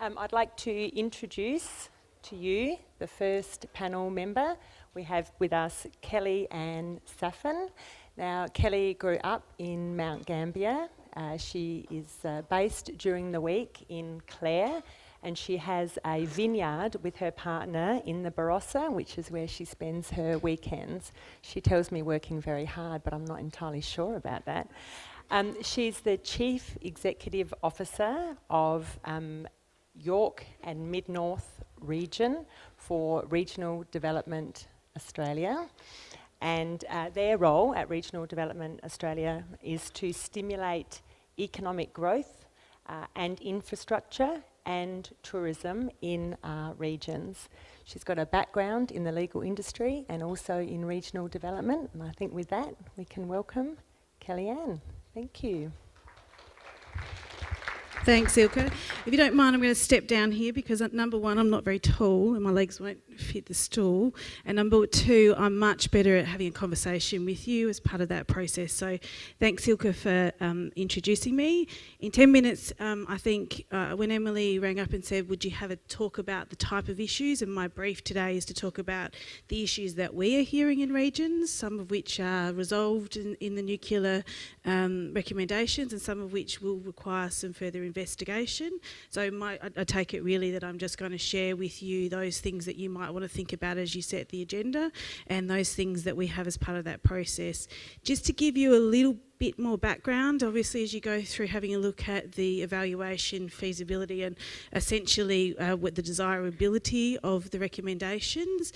I'd like to introduce to you the first panel member. We have with us Kelly Ann Saffin. Now, Kelly grew up in Mount Gambier. She is based during the week in Clare, and she has a vineyard with her partner in the Barossa, which is where she spends her weekends. She tells me working very hard, but I'm not entirely sure about that. She's the Chief Executive Officer of Yorke and Mid-North region for Regional Development Australia. And their role at Regional Development Australia is to stimulate economic growth and infrastructure and tourism in our regions. She's got a background in the legal industry and also in regional development. And I think with that, we can welcome Kelly Ann. Thank you. Thanks, Ilka. If you don't mind, I'm going to step down here because number one, I'm not very tall and my legs won't fit the stool. And number two, I'm much better at having a conversation with you as part of that process. So thanks, Ilka, for introducing me. In 10 minutes, I think when Emily rang up and said, would you have a talk about the type of issues? And my brief today is to talk about the issues that we are hearing in regions, some of which are resolved in the nuclear recommendations and some of which will require some further investigation. So I take it really that I'm just going to share with you those things that you might want to think about as you set the agenda and those things that we have as part of that process. Just to give you a little bit more background, obviously as you go through having a look at the evaluation, feasibility and essentially with the desirability of the recommendations,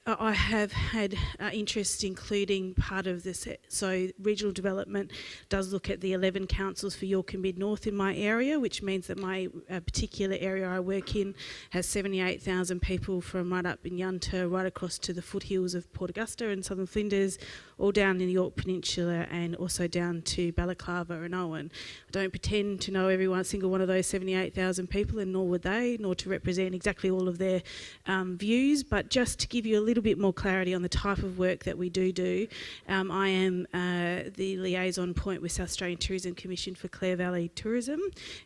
I have had interest including part of this. So regional development does look at the 11 councils for Yorke and Mid-North in my area, which means that my particular area I work in has 78,000 people from right up in Yunta, right across to the foothills of Port Augusta and Southern Flinders, all down in the Yorke Peninsula and also down to Balaclava and Owen. I don't pretend to know every single one of those 78,000 people, and nor would they, nor to represent exactly all of their views, but just to give you a little bit more clarity on the type of work that we do. I am the liaison point with South Australian Tourism Commission for Clare Valley Tourism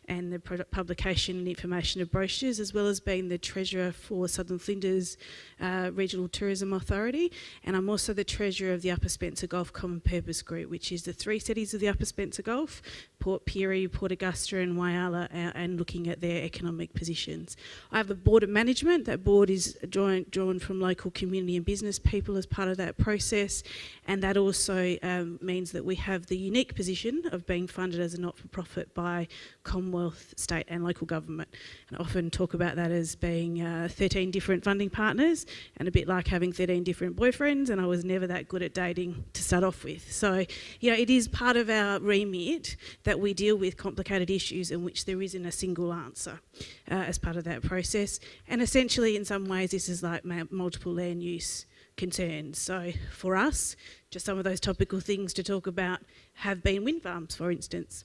and the publication and information of brochures, as well as being the treasurer for Southern Flinders Regional Tourism Authority, and I'm also the treasurer of the Upper Spencer Gulf Common Purpose Group, which is the three cities of the Upper Spencer Gulf, Port Pirie, Port Augusta and Whyalla, and looking at their economic positions. I have a board of management. That board is drawn from local community and business people as part of that process, and that also means that we have the unique position of being funded as a not-for-profit by Commonwealth, state and local government. And I often talk about that as being 13 different funding partners and a bit like having 13 different boyfriends, and I was never that good at dating to start off with. So, it is part of our remit that we deal with complicated issues in which there isn't a single answer as part of that process. And essentially, in some ways, this is like multiple land use concerns. So for us, just some of those topical things to talk about have been wind farms, for instance.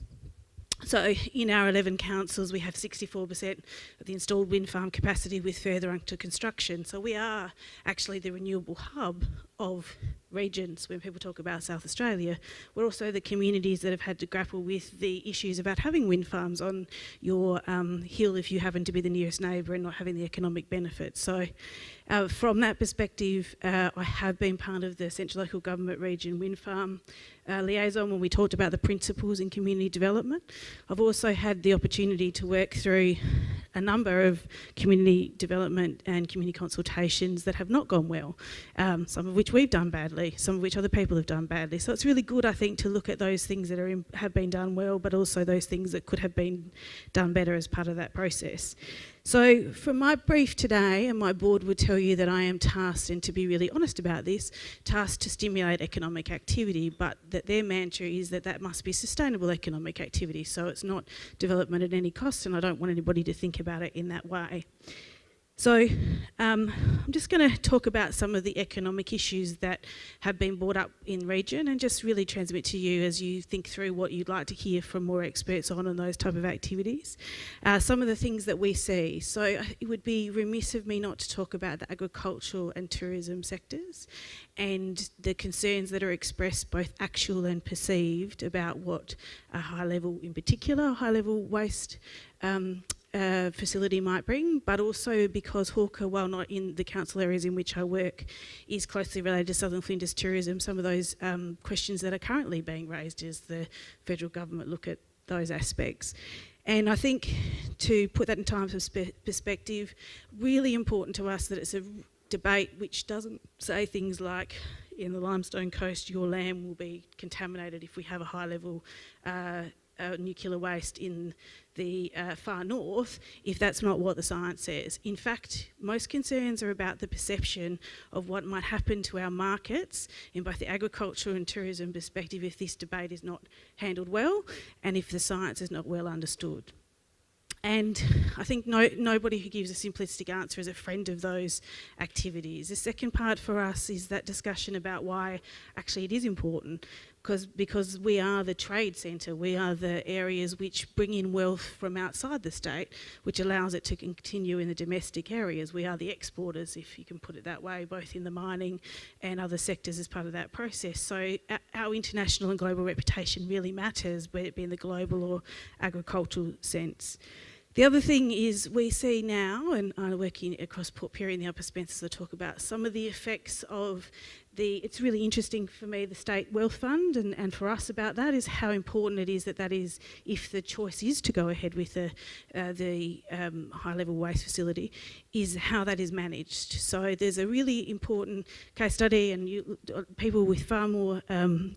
So in our 11 councils, we have 64% of the installed wind farm capacity with further under construction. So we are actually the renewable hub of regions when people talk about South Australia. We're also the communities that have had to grapple with the issues about having wind farms on your hill if you happen to be the nearest neighbour and not having the economic benefit. So from that perspective, I have been part of the Central Local Government Region Wind Farm liaison when we talked about the principles in community development. I've also had the opportunity to work through a number of community development and community consultations that have not gone well, some of which we've done badly, some of which other people have done badly. So it's really good, I think, to look at those things that have been done well, but also those things that could have been done better as part of that process. So for my brief today, and my board would tell you that I am tasked, and to be really honest about this, tasked to stimulate economic activity, but that their mantra is that that must be sustainable economic activity. So it's not development at any cost, and I don't want anybody to think about it in that way. So I'm just going to talk about some of the economic issues that have been brought up in region and just really transmit to you as you think through what you'd like to hear from more experts on those type of activities. Some of the things that we see. So it would be remiss of me not to talk about the agricultural and tourism sectors and the concerns that are expressed, both actual and perceived, about what a high level, in particular, high level waste facility might bring, but also because Hawker, while not in the council areas in which I work, is closely related to Southern Flinders tourism. Some of those questions that are currently being raised as the federal government look at those aspects. And I think, to put that in time perspective, really important to us that it's a debate which doesn't say things like, in the Limestone Coast, your land will be contaminated if we have a high level nuclear waste in the far north, if that's not what the science says. In fact, most concerns are about the perception of what might happen to our markets in both the agriculture and tourism perspective if this debate is not handled well and if the science is not well understood. And I think nobody who gives a simplistic answer is a friend of those activities. The second part for us is that discussion about why actually it is important, because we are the trade centre, we are the areas which bring in wealth from outside the state, which allows it to continue in the domestic areas. We are the exporters, if you can put it that way, both in the mining and other sectors as part of that process. So our international and global reputation really matters, whether it be in the global or agricultural sense. The other thing is we see now, and I'm working across Port Pirie and the Upper Spencer to talk about some of the effects of it's really interesting for me, the State Wealth Fund, and for us about that is how important it is that is, if the choice is to go ahead with the high-level waste facility, is how that is managed. So there's a really important case study, and people with far more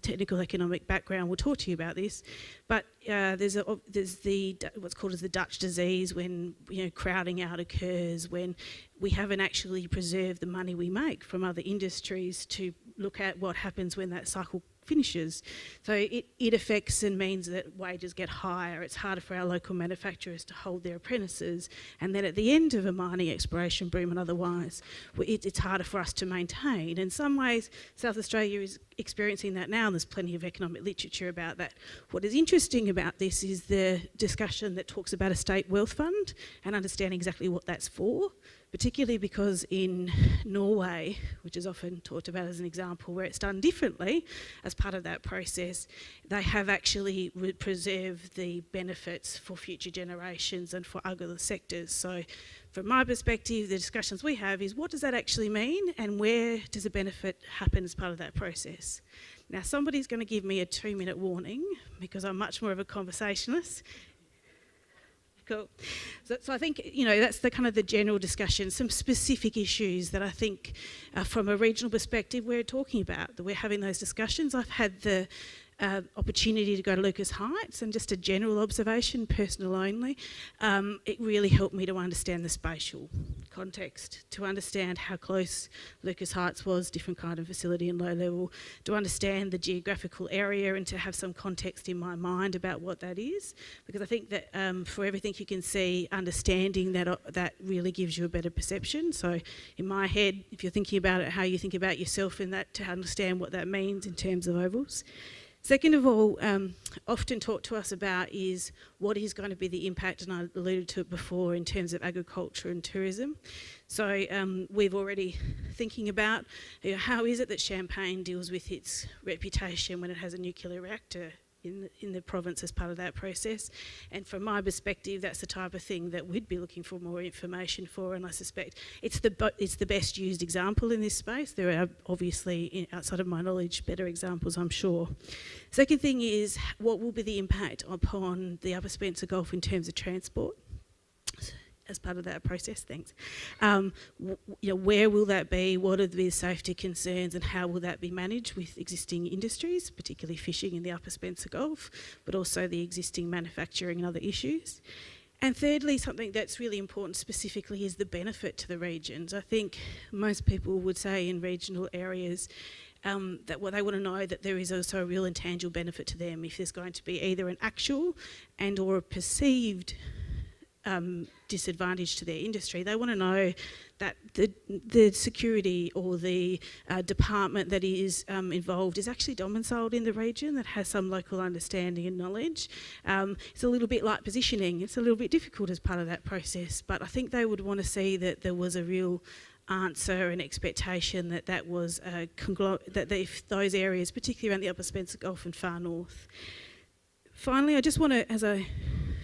technical economic background will talk to you about this, but there's what's called as the Dutch disease, when crowding out occurs, when we haven't actually preserved the money we make from other industries to look at what happens when that cycle finishes. So it affects and means that wages get higher. It's harder for our local manufacturers to hold their apprentices. And then at the end of a mining exploration boom and otherwise, it's harder for us to maintain. In some ways, South Australia is experiencing that now, and there's plenty of economic literature about that. What is interesting about this is the discussion that talks about a state wealth fund and understanding exactly what that's for, particularly because in Norway, which is often talked about as an example where it's done differently, as part of that process, they have actually preserved the benefits for future generations and for other sectors. So from my perspective, the discussions we have is, what does that actually mean and where does the benefit happen as part of that process? Now, somebody's going to give me a 2-minute warning because I'm much more of a conversationalist. Cool. So I think, that's the kind of the general discussion, some specific issues that I think from a regional perspective we're talking about, that we're having those discussions. I've had the opportunity to go to Lucas Heights, and just a general observation, personal only, it really helped me to understand the spatial context, to understand how close Lucas Heights was, different kind of facility and low level, to understand the geographical area and to have some context in my mind about what that is, because I think that for everything you can see, understanding that really gives you a better perception. So in my head, if you're thinking about it, how you think about yourself in that, to understand what that means in terms of ovals. Second of all, often talked to us about is what is going to be the impact, and I alluded to it before, in terms of agriculture and tourism. So we've already thinking about how is it that Champagne deals with its reputation when it has a nuclear reactor in the province as part of that process. And from my perspective, that's the type of thing that we'd be looking for more information for, and I suspect it's the best used example in this space. There are obviously, outside of my knowledge, better examples, I'm sure. Second thing is, what will be the impact upon the Upper Spencer Gulf in terms of transport as part of that process? Thanks. Where will that be? What are the safety concerns, and how will that be managed with existing industries, particularly fishing in the Upper Spencer Gulf, but also the existing manufacturing and other issues? And thirdly, something that's really important specifically is the benefit to the regions. I think most people would say in regional areas that they want to know that there is also a real and tangible benefit to them if there's going to be either an actual and or a perceived disadvantage to their industry. They want to know that the security or the department that is involved is actually domiciled in the region, that has some local understanding and knowledge. It's a little bit like positioning. It's a little bit difficult as part of that process, but I think they would want to see that there was a real answer and expectation that was that if those areas, particularly around the Upper Spencer Gulf and far north. Finally, I just want to, as I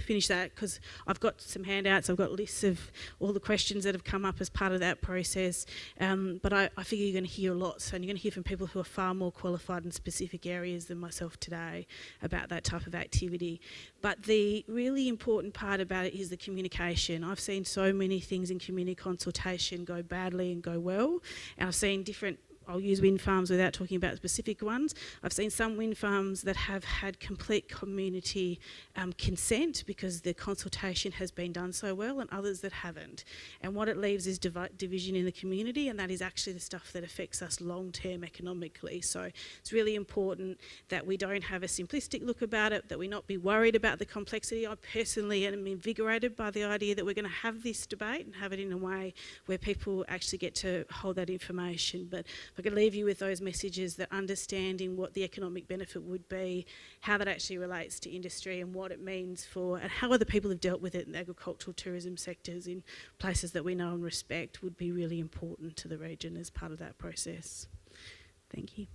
finish that because I've got some handouts, I've got lists of all the questions that have come up as part of that process, but I figure you're going to hear a lot, so you're going to hear from people who are far more qualified in specific areas than myself today about that type of activity. But the really important part about it is the communication. I've seen so many things in community consultation go badly and go well, and I've seen different, I'll use wind farms without talking about specific ones. I've seen some wind farms that have had complete community consent because the consultation has been done so well, and others that haven't. And what it leaves is division in the community, and that is actually the stuff that affects us long-term economically. So it's really important that we don't have a simplistic look about it, that we not be worried about the complexity. I personally am invigorated by the idea that we're going to have this debate and have it in a way where people actually get to hold that information. But I could leave you with those messages, that understanding what the economic benefit would be, how that actually relates to industry and what it means for, and how other people have dealt with it in the agricultural tourism sectors in places that we know and respect, would be really important to the region as part of that process. Thank you.